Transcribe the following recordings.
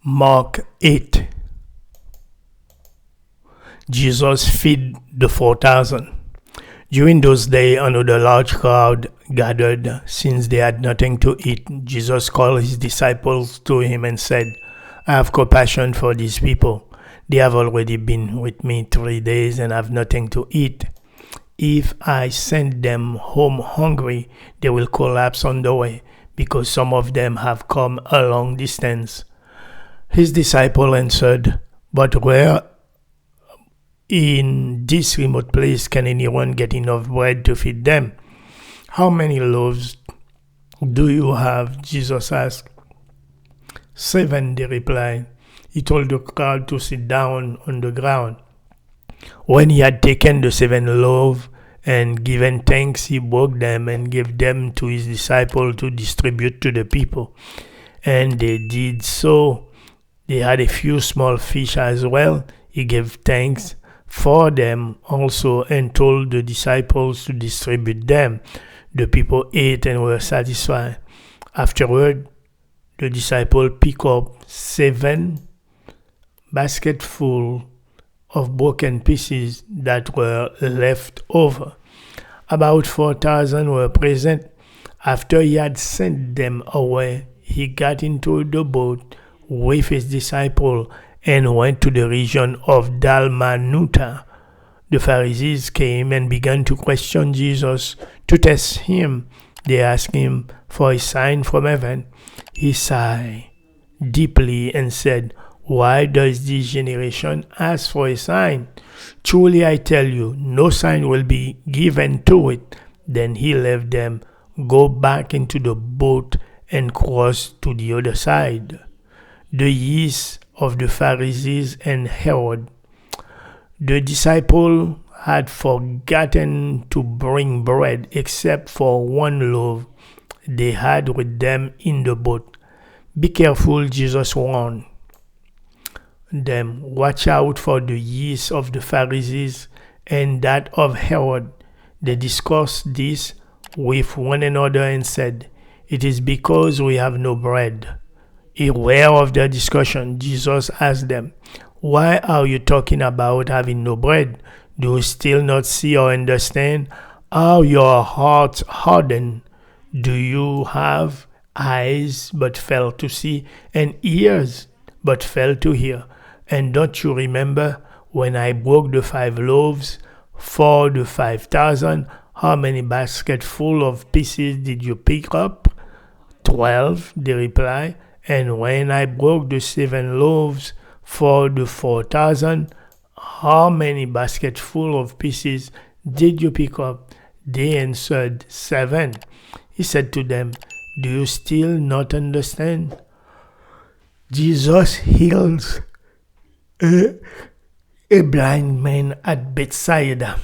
Mark 8. Jesus fed the 4,000. During those days, another large crowd gathered, since they had nothing to eat. Jesus called his disciples to him and said, I have compassion for these people. They have already been with me 3 days and have nothing to eat. If I send them home hungry, they will collapse on the way, because some of them have come a long distance. His disciple answered, But where in this remote place can anyone get enough bread to feed them? How many loaves do you have? Jesus asked. 7, they replied. He told the crowd to sit down on the ground. When he had taken the 7 loaves and given thanks, he broke them and gave them to his disciples to distribute to the people. And they did so. They had a few small fish as well. He gave thanks for them also and told the disciples to distribute them. The people ate and were satisfied. Afterward, the disciples picked up 7 basketfuls of broken pieces that were left over. About 4,000 were present. After he had sent them away, he got into the boat with his disciple and went to the region of Dalmanuta. The Pharisees came and began to question Jesus to test him. They asked him for a sign from heaven. He sighed deeply and said, Why does this generation ask for a sign? Truly I tell you, no sign will be given to it. Then he left them, go back into the boat, and cross to the other side. The yeast of the Pharisees and Herod. The disciples had forgotten to bring bread except for 1 loaf they had with them in the boat. Be careful, Jesus warned them. Watch out for the yeast of the Pharisees and that of Herod. They discussed this with one another and said, It is because we have no bread. Aware of their discussion, Jesus asked them, Why are you talking about having no bread? Do you still not see or understand? Are your hearts hardened? Do you have eyes but fail to see, and ears but fail to hear? And don't you remember when I broke the 5 loaves for the 5,000? How many basketfuls of pieces did you pick up? 12, they replied. And when I broke the 7 loaves for the 4,000, how many basketfuls of pieces did you pick up? They answered, 7. He said to them, Do you still not understand? Jesus heals a blind man at Bethsaida.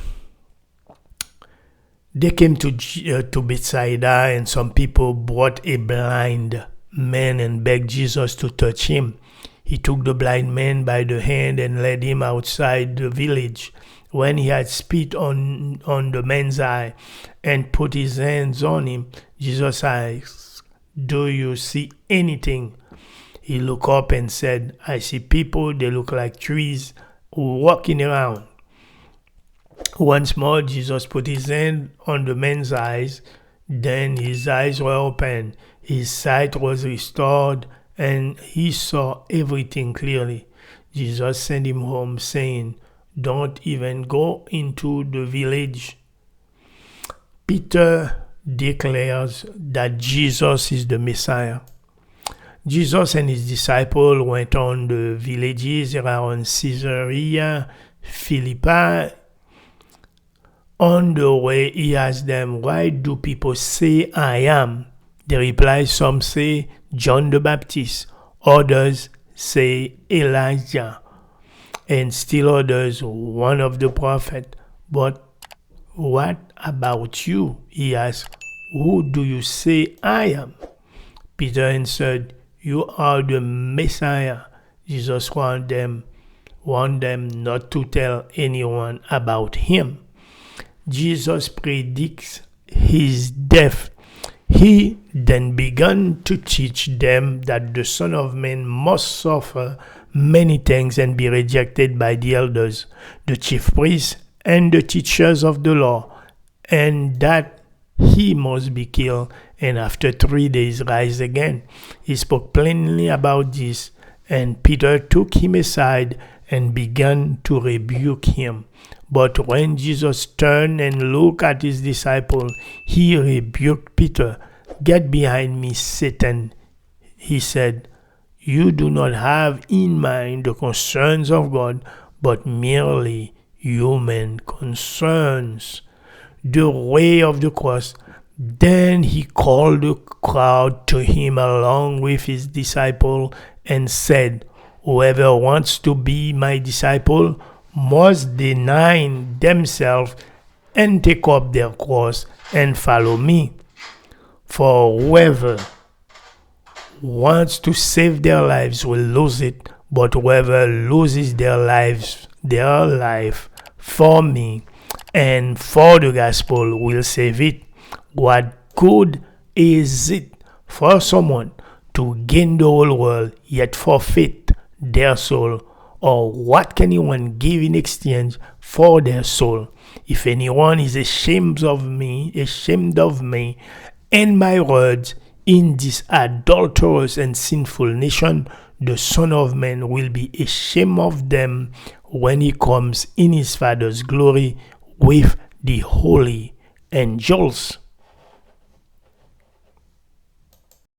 They came to Bethsaida, and some people brought a blind man and begged Jesus to touch him. He took the blind man by the hand and led him outside the village. When he had spit on the man's eye and put his hands on him, Jesus asked, Do you see anything? He looked up and said, I see people, they look like trees, walking around. Once more, Jesus put his hand on the man's eyes. Then his eyes were opened. His sight was restored, and he saw everything clearly. Jesus sent him home, saying, Don't even go into the village. Peter declares that Jesus is the Messiah. Jesus and his disciples went on the villages around Caesarea Philippi. On the way, he asked them, Why do people say I am? They replied, Some say John the Baptist, others say Elijah, and still others one of the prophets. But what about you? He asked, Who do you say I am? Peter answered, You are the Messiah. Jesus warned them not to tell anyone about him. Jesus predicts his death. He then began to teach them that the Son of Man must suffer many things and be rejected by the elders, the chief priests, and the teachers of the law, and that he must be killed and after 3 days rise again. He spoke plainly about this, and Peter took him aside and began to rebuke him. But when Jesus turned and looked at his disciple, he rebuked Peter. "Get behind me, Satan," he said. "You do not have in mind the concerns of God, but merely human concerns." The way of the cross. Then he called the crowd to him along with his disciple and said, "Whoever wants to be my disciple must deny themselves and take up their cross and follow me. For whoever wants to save their lives will lose it, but whoever loses their life for me and for the gospel will save it. What good is it for someone to gain the whole world yet forfeit their soul? Or what can anyone give in exchange for their soul? If anyone is ashamed of me and my words in this adulterous and sinful nation, the Son of Man will be ashamed of them when he comes in his Father's glory with the holy angels."